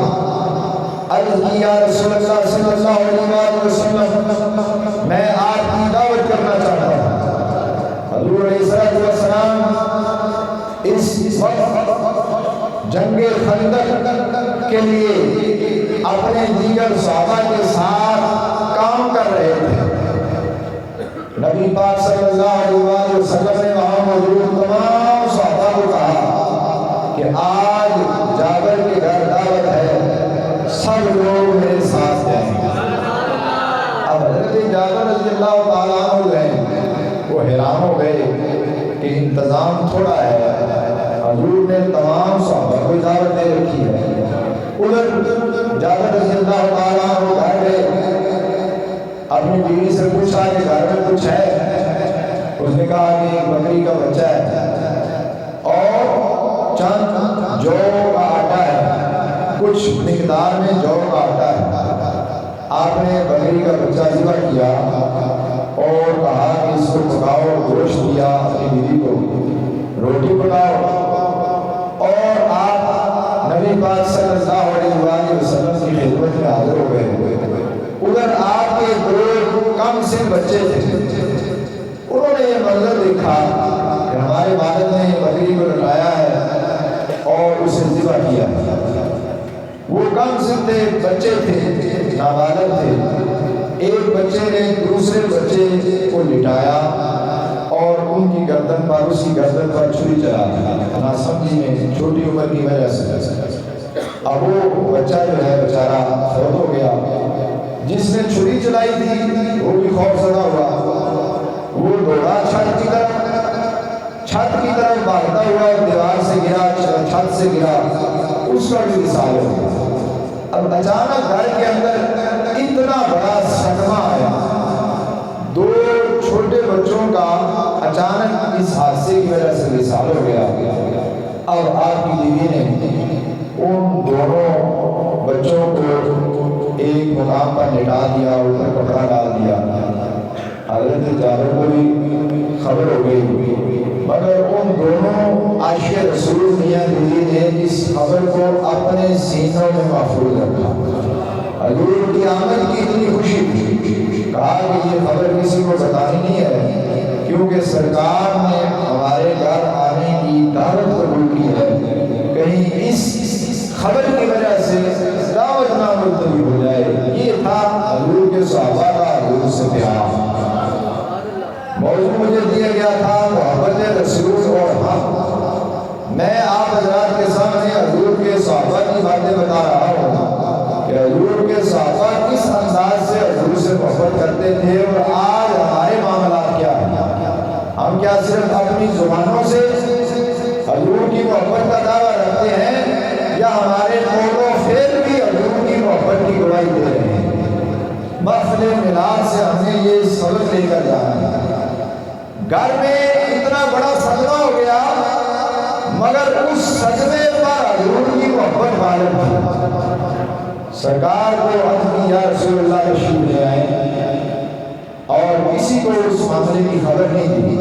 عرض کی، یا رسول اللہ صلی اللہ علیہ وآلہ وسلم میں آپ کی دعوت کرنا چاہتا ہوں۔ حضور علیہ السلام اس وقت جنگ خندق کے لیے اپنے دیگر صحابہ کے ساتھ کام کر رہے تھے۔ نبی پاک صلی اللہ علیہ وآلہ وسلم نے وہاں موجود تمام صحابہ کو کہا کہ آج جابر کے گھر دعوت ہے، سب لوگ میرے ساتھ جائیں۔ اب حضرت جابر رضی اللہ تعالیٰ عنہ گئے، وہ حیران ہو گئے کہ انتظام تھوڑا ہے، حضور نے تمام صحابہ کو دعوت دے رکھی ہے۔ ادھر جابر رضی اللہ تعالیٰ عنہ گھر گئے، اپنی بیوی سے پوچھا کہ گھر میں کچھ ہے؟ اس نے کہا کہ ایک بکری کا بچہ ہے اور چند جو کا آٹا ہے، کچھ مقدار میں جو کا آٹا ہے۔ آپ نے بکری کا بچہ ذبح کیا اور کہا کہ اس کو پکاؤ، گوشت دیا اپنی بیوی کو، روٹی پکاؤ، اور آپ نبی پاک صلی اللہ علیہ وآلہ وسلم کی خدمت میں حاضر ہو گئے۔ ادھر آپ کے دو کم سے بچے تھے، انہوں نے یہ منظر دیکھا کہ ہمارے والد نے بکری کو لٹایا ہے اور اسے ذبح کیا۔ وہ کم سے بچے تھے، نابالغ تھے، ایک بچے نے دوسرے بچے کو لٹایا اور ان کی گردن پر، اس کی گردن پر چھری چلا دی، ناسمجھی میں، چھوٹی عمر کی وجہ سے۔ اب وہ بچہ جو ہے بیچارہ فوت ہو گیا، جس نے چھری چلائی تھی وہ بھی خوف زدہ ہوا، وہ دوڑا چھت کی طرف بھاگتا ہوا، دیوار سے گرا، چھت سے گرا، اس کا بھی وصال ہو گیا۔ اب اچانک گھر کے اندر اتنا بڑا صدمہ آیا، دو چھوٹے بچوں کا اچانک اس حادثے کی وجہ سے وصال ہو گیا۔ اب آپ کی بیوی نے ان دونوں بچوں کو ایک مقام پر لٹا دیا، اوپر کپڑا ڈال دیا۔ حضرت جابر کو بھی خبر ہو گئی، مگر ان دونوں عاشق رسول میاں بیوی نے اس خبر کو اپنے سینوں میں محفوظ رکھا۔ حضور کی آمد کی اتنی خوشی تھی، کہا کہ یہ خبر کسی کو بتانی نہیں ہے، کیونکہ سرکار نے ہمارے گھر آنے کی دعوت قبول کی ہے، کہیں اس خبر کی وجہ سے دعوت نہ ملتوی ہو جائے۔ یہ تھا حضور کے صحابہ کا حضور سے پیار۔ موضوع مجھے دیا گیا تھا محبت رسول اور حق۔ میں آپ حضرات کے سامنے حضور کے صحابہ کی باتیں بتا رہا ہوں کہ حضور کے صحابہ کس انداز سے حضور سے محبت کرتے تھے، اور آج ہمارے معاملات کیا ہیں۔ ہم کیا صرف اپنی زبانوں سے حضور کی محبت کا دعویٰ رکھتے ہیں، یا ہمارے قول و فعل بھی حضور کی محبت کی گواہی دے رہے ہیں؟ محفل میلاد سے ہمیں یہ سبق لے کر جانا ہے۔ گھر میں اتنا بڑا صدمہ ہو گیا، مگر اس صدمے پر حضور کی محبت غالب تھی۔ سرکار کو عرض کی یا رسول اللہ تشریف لے آئے اور کسی کو اس معاملے کی خبر نہیں دی.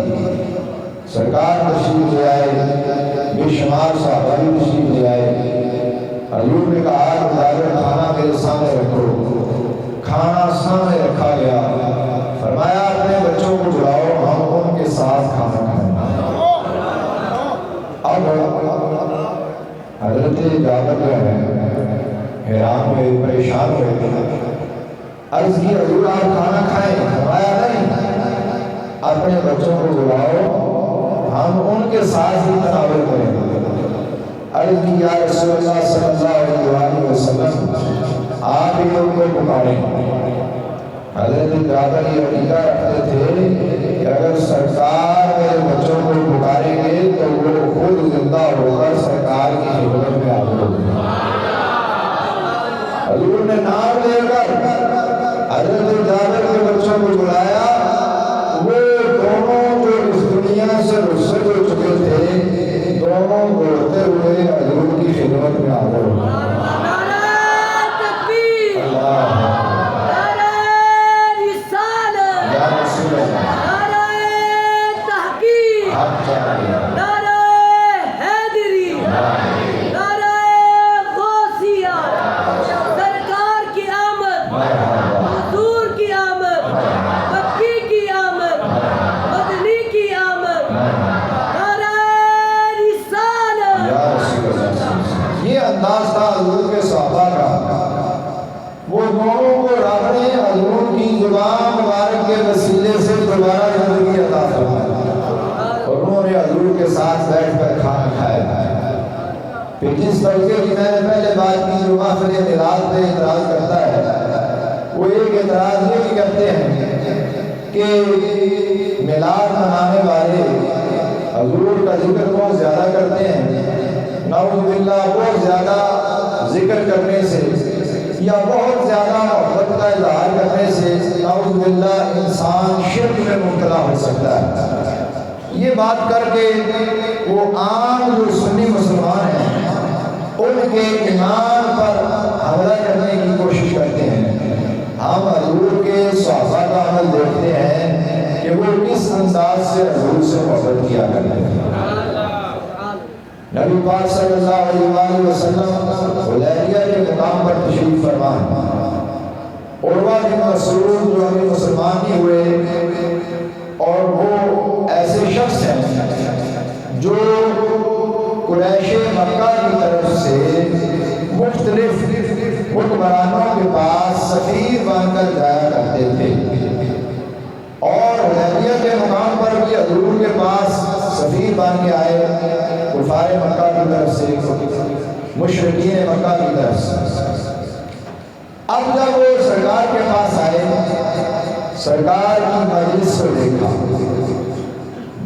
سرکار تشریف لے آئے، بے شمار صحابہ بھی تشریف لے آئے. حضور نے کہا کہ جابر کھانا میرے سامنے رکھو. کھانا سامنے رکھا گیا. فرمایا اپنے بچوں کو بلاؤ، ہم ان کے ساتھ کھانا کھائیں. اب حضرت جابر جو ہے حیران ہوئے، پریشان ہوئے. عرض کی حضور آپ کھانا کھائیں؟ فرمایا نہیں، اپنے بچوں کو بلاؤ، ہم ان کے ساتھ ہی تناول کریں گے. عرض کی یا رسول اللہ صلی اللہ علیہ وسلم آپ ہی ان کو پکاریں. حضرت جابر یہ عقیدہ رکھتے تھے کہ اگر سرکار میرے بچوں کو پکاریں گے تو وہ خود زندہ ہو کر سرکار کی خدمت میں حاضر ہو گئے. حضور نے نام لے کر حضرت جابر کے بچوں کو بلایا. وہ دونوں جو اس دنیا سے رخصت ہو چکے تھے، دونوں دوڑتے ہوئے حضور کی خدمت میں حاضر ہو گئے. جس طریقے کی میں نے پہلے بات کی جو محفل میلاد پہ اعتراض کرتا ہے، وہ ایک اعتراض یہ بھی کرتے ہیں کہ میلاد منانے والے حضور کا ذکر بہت زیادہ کرتے ہیں. نعوذ باللہ بہت زیادہ ذکر کرنے سے یا بہت زیادہ محبت کا اظہار کرنے سے نعوذ باللہ انسان شرک میں مبتلا ہو سکتا ہے. یہ بات کر کے وہ عام جو سنی مسلمان ہیں ان کے ایمان پر حملہ کرنے کی کوشش کرتے ہیں. ہم حضور کے صحابہ کا عمل دیکھتے ہیں کہ وہ کس انداز سے حضور سے محبت کیا کرتے ہیں. نبی پاک صلی اللہ علیہ وسلم حدیبیہ کے مقام پر تشریف فرما. عروہ بن مسعود جو ابھی مسلمان نہیں ہوئے، اور وہ ایسے شخص ہیں جو قریش مکہ کی طرف سے مختلف حکمرانوں کے پاس سفیر بن کر جایا کرتے تھے، اور حدیبیہ کے مقام پر بھی حضور کے پاس سفیر بن کے آئے کفار مکہ کی طرف سے، مشرکین مکہ کی طرف سے. اب جب وہ سرکار کے پاس آئے، سرکار کی مجلس کو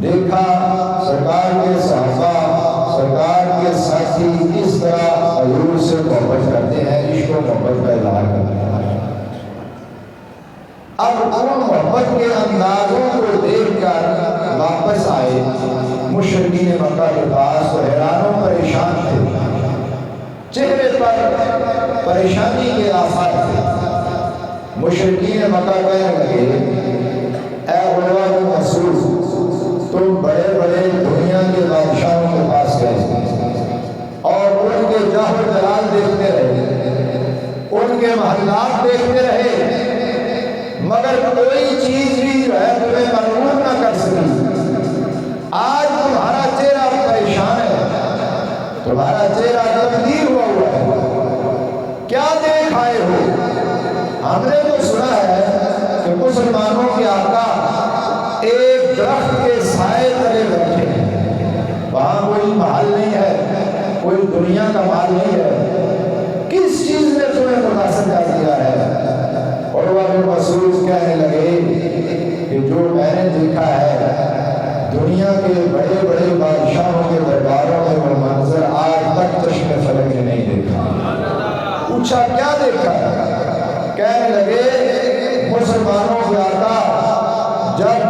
دیکھا سرکار کے صحابہ، سرکار کے ساتھی کس طرح حضور سے محبت کرتے ہیں، عشق و محبت کا اظہار کرتے ہیں. اب ان محبت کے اندازوں کو دیکھ کر واپس آئے مشرکین مکہ کے پاس، تو حیران و پریشان تھے، چہرے پر پریشانی کے آثار تھے. مشرکین مکہ کہنے لگے، اے عروہ بن مسعود، تم بڑے بڑے دنیا کے بادشاہوں کے پاس گئے اور ان کے جاہ و جلال دیکھتے رہے، ان کے محلات دیکھتے رہے، مگر کوئی چیز بھی جو ہے تمہیں معلوم نہ کر سکی. آج تمہارا چہرہ پریشان ہے، تمہارا چہرہ تبدیل ہوا ہے، کیا دیکھ آئے ہو؟ ہم نے تو سنا ہے کہ مسلمانوں کے آقا ایک درخت کے سائے تلے بیٹھے ہیں، وہاں کوئی محل نہیں ہے، کوئی دنیا کا مال نہیں ہے، کس چیز نے تمہیں متاثر کر دیا ہے؟ اور وہ مسعود کہنے لگے کہ جو میں نے دیکھا ہے دنیا کے بڑے بڑے بادشاہوں کے درباروں میں وہ منظر آج تک چشم فلک نے نہیں دیکھا. پوچھا کیا دیکھا؟ کہنے لگے مسلمانوں کے آقا جب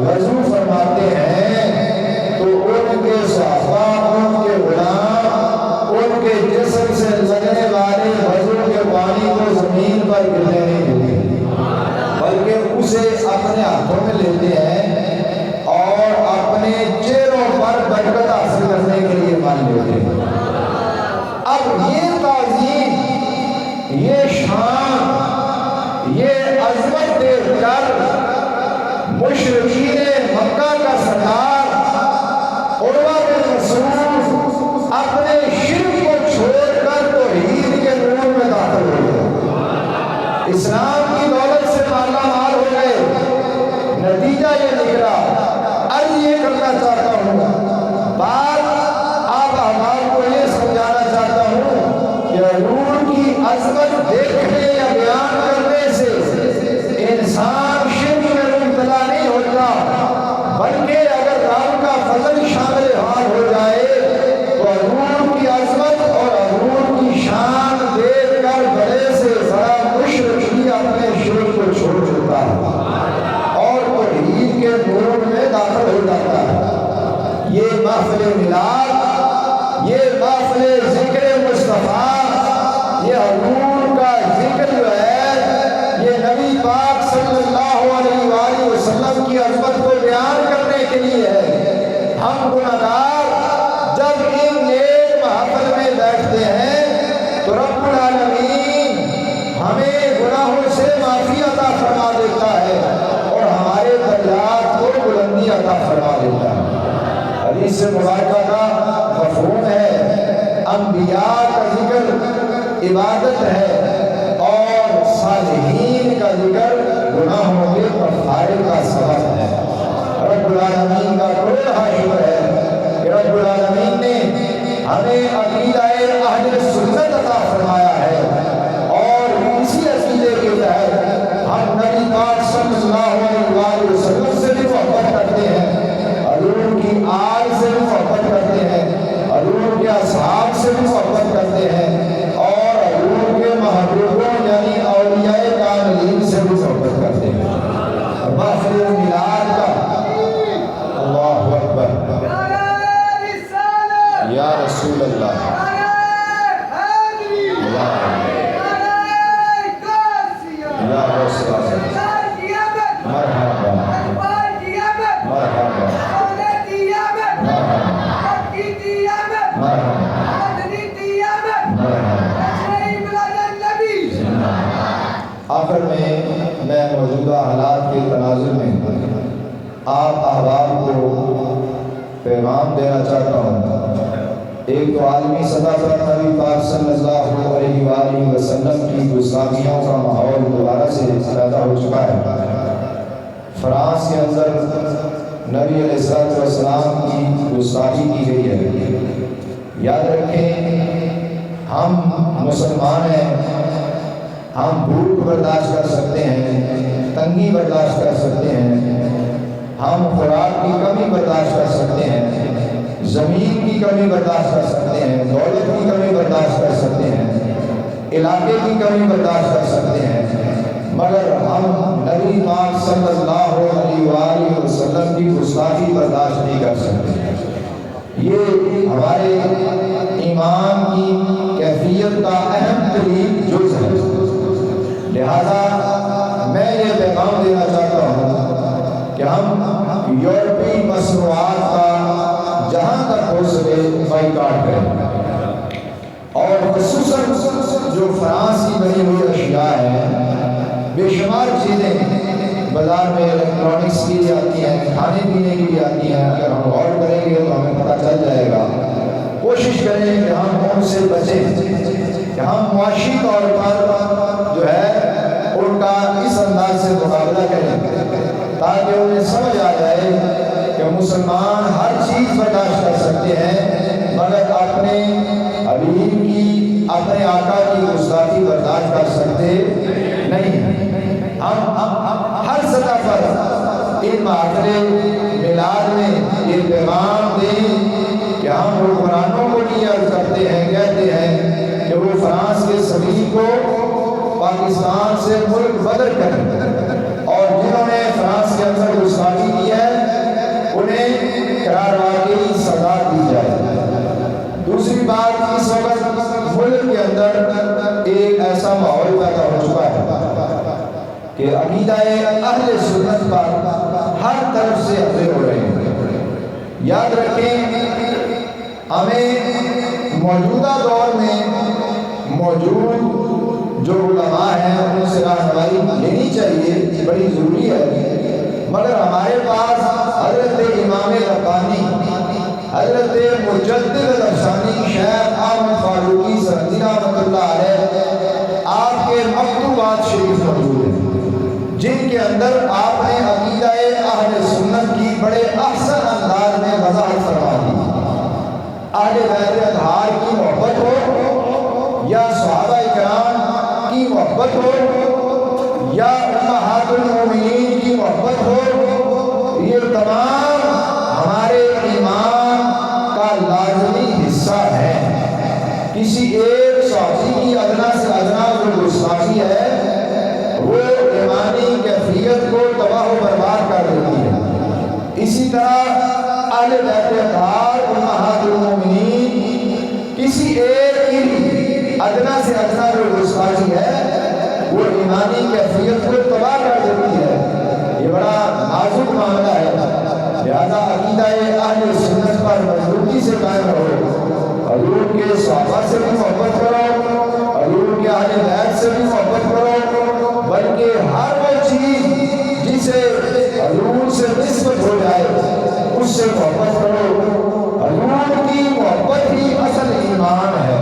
وضو فرماتے ہیں تو ان کے صحابہ، ان کے غلام، ان کے جسم سے لگنے والے وضو کے پانی اسے اپنے ہاتھوں میں لیتے ہیں اور اپنے چہروں پر برکت حاصل کرنے کے لیے مان لیتے ہیں۔ اب یہ تعظیم، یہ شان، یہ عظمت دیکھ کر مشرکین مکہ کا سردار عروہ بن مسعود اپنے شرک کو چھوڑ کر توحید کے نور میں داخل ہو گئے، اسلام کی دولت سے مالا مال ہو گئے۔ نتیجہ یہ نکلا۔ عرض یہ کرنا چاہتا ہوں، بات آپ احباب کو یہ سمجھانا چاہتا ہوں کہ حضور کی عظمت دیکھنے یا بیان کرنے سے انسان شرک میں مبتلا نہیں ہوتا، بلکہ اگر رب کا فضل شامل حال ہو جائے تو حضور کی عظمت اور حضور کی شان دیکھ کر بڑے سے بڑا مشرک بھی اپنے شرک کو چھوڑ دیتا ہے اور توحید کے نور میں داخل ہو جاتا ہے۔ یہ محفل میلاد، یہ محفل ذکر مصطفیٰ، یہ حضور کا ذکر جو ہے، یہ نبی پاک صلی اللہ علیہ وآلہ وسلم کی عظمت کو بیان کرنے کے لیے ہے۔ ہم گناہگار جب ان نیک محفل میں بیٹھتے ہیں تو رب العالمین ہمیں گناہوں سے معافی عطا فرما دیتا ہے اور ہمارے درجات کو بلندی عطا فرما دیتا ہے۔ حدیث مبارکہ کا مفہوم ہے انبیاء کا ذکر عبادت ہے اور صالحین کا ذکر گناہوں کے کفارے کا سبب ہے۔ رب العالمین کا بڑا شکر ہے کہ رب العالمین نے ہمیں عقیدہ اہل سنت عطا فرمایا ہے اور اسی عقیدے کے تحت ہم نبی پاک صلی اللہ علیہ وآلہ وسلم سے بھی محبت کرتے ہیں، حضور کی آل سے بھی محبت کرتے ہیں، حضور کے اصحاب سے بھی محبت کرتے ہیں اور حضور کے محبوبوں یعنی اولیاء کاملین سے بھی محبت کرتے ہیں۔ محفل میلاد کا اللہ اکبر، یا رسول اللہ، یا رسول اللہ، مرحبا مرحبا آخر میں موجودہ حالات کے تناظر میں آپ احباب کو پیغام دینا چاہتا ہوں۔ ایک تو عالمی سطح پر نبی پاک صلی اللہ علیہ وآلہ وسلم کی گستاخیوں کا ماحول دوبارہ سے پیدا ہو چکا ہے۔ فرانس کے اندر نبی علیہ السلام کی گستاخی کی گئی ہے۔ یاد رکھیں، ہم مسلمان ہیں، ہم بھوک برداشت کر سکتے ہیں، تنگی برداشت کر سکتے ہیں، ہم خوراک کی کمی برداشت کر سکتے ہیں، زمین کی کمی برداشت کر سکتے ہیں، دولت کی کمی برداشت کر سکتے ہیں، علاقے کی کمی برداشت کر سکتے ہیں، مگر ہم نبی پاک صلی اللہ علیہ وآلہ وسلم کی گستاخی برداشت نہیں کر سکتے۔ یہ ہمارے ایمان کی کیفیت کا اہم ترین جز ہے۔ لہذا میں یہ پیغام دینا چاہتا ہوں کہ ہم یورپی مصنوعات کا جہاں تک ہو سکے بائیکاٹ کریں اور خصوصاً جو فرانس کی بنی ہوئی اشیاء ہیں، بے شمار چیزیں بازار میں الیکٹرانکس کی آتی ہیں، کھانے پینے کی بھی آتی ہیں، اگر ہم غور کریں گے تو ہمیں پتہ چل جائے گا۔ کوشش کریں کہ ہم ان سے بچیں، کہ ہم معاشی طور پر جو ہے ان کا اس انداز سے مقابلہ کریں تاکہ انہیں سمجھ آ جائے کہ مسلمان ہر چیز برداشت کر سکتے ہیں مگر اپنے حبیب کی، اپنے آقا کی گستاخی برداشت کر سکتے نہیں۔ ہم ہر سطح پر ان محفل میلاد میں یہ پیغام دیں کہ ہم حکمرانوں کو بھی عرض کرتے ہیں، کہتے ہیں کہ وہ فرانس کے سبھی کو پاکستان سے ملک بدر کریں اور جنہوں نے فرانس کے اندر گستاخی کی ہے انہیں قرار واقعی سزا دی جائے۔ دوسری بات، اس وقت ملک کے اندر ایک ایسا ماحول پیدا ہو چکا ہے کہ عقیدہ اہل سنت پر ہر طرف سے حملے ہو رہے ہیں۔ یاد رکھیں، ہمیں موجودہ دور میں موجود جو علماء ہیں ان سے رہنمائی لینی چاہیے، بڑی ضروری ہے، مگر ہمارے پاس حضرت امام ربانی، حضرت مجدد الافسانی شیخ احمد فاروقی سندھی رحمۃ اللہ علیہ آپ کے مکتوبات شریف موجود ہیں، جن کے اندر آپ نے عقیدہ اہل سنت کی بڑے احسن انداز میں وضاحت فرما دی۔ اہل بیت اطہار کی محبت ہو یا صحابہ کرام کی محبت ہو یا امہات المومنین کی محبت ہو، یہ تمام ہمارے ایمان کا لازمی حصہ ہے۔ کسی ایک صحابی کی ادنا سے ادنا جو گستاخی ہے وہ ایمانی کیفیت کو تباہ و برباد کر دیتی ہے۔ اسی طرح اہل بیت اطہار امہات المومنین کسی ایک کی ادنا سے ادنا جو گستاخی ہے وہ ایمانی کیفیت کو تباہ کر دیتی ہے۔ یہ بڑا نازک معاملہ ہے، لہذا عقیدہ اہل سنت پر مضبوطی سے قائم رہو، حضور کے صحابہ سے بھی محبت کرو، حضور کے اہل بیت سے بھی محبت کرو، بلکہ ہر وہ چیز جسے حضور سے نسبت ہو جائے اس سے محبت کرو۔ حضور کی محبت ہی اصل ایمان ہے۔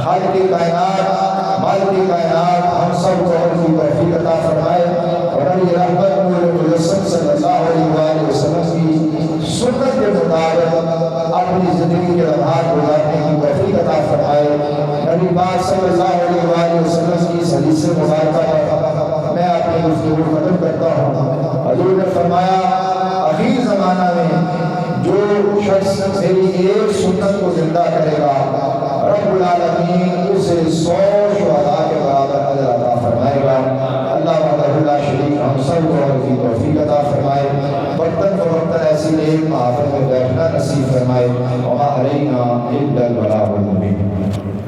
خالق کائنات، مالک کائنات ہم سب کو ان کی توفیق عطا فرمائے اور علی رحمت نور مجسم صلی اللہ علیہ وسلم کی سنت کے مطابق اپنی زندگی کے لمحات گزارنے کی توفیق عطا فرمائے۔ نبی پاک صلی اللہ علیہ وسلم کی اس حدیث مبارکہ پر میں اپنی گفتگو ختم کرتا ہوں۔ حضور نے فرمایا اخیر زمانہ میں جو شخص میری ایک سنت کو زندہ کرے گا رب العالمین اسے 100 شہداء کے برابر اجر عطا فرمائے گا۔ اللہ وحدہ لا شریک ہم سب کو ان کی توفیق عطا فرمائے، وقتاً فوقتاً ایسی نیک محافل میں بیٹھنا نصیب فرمائے۔ وما علینا الا البلاغ المبین۔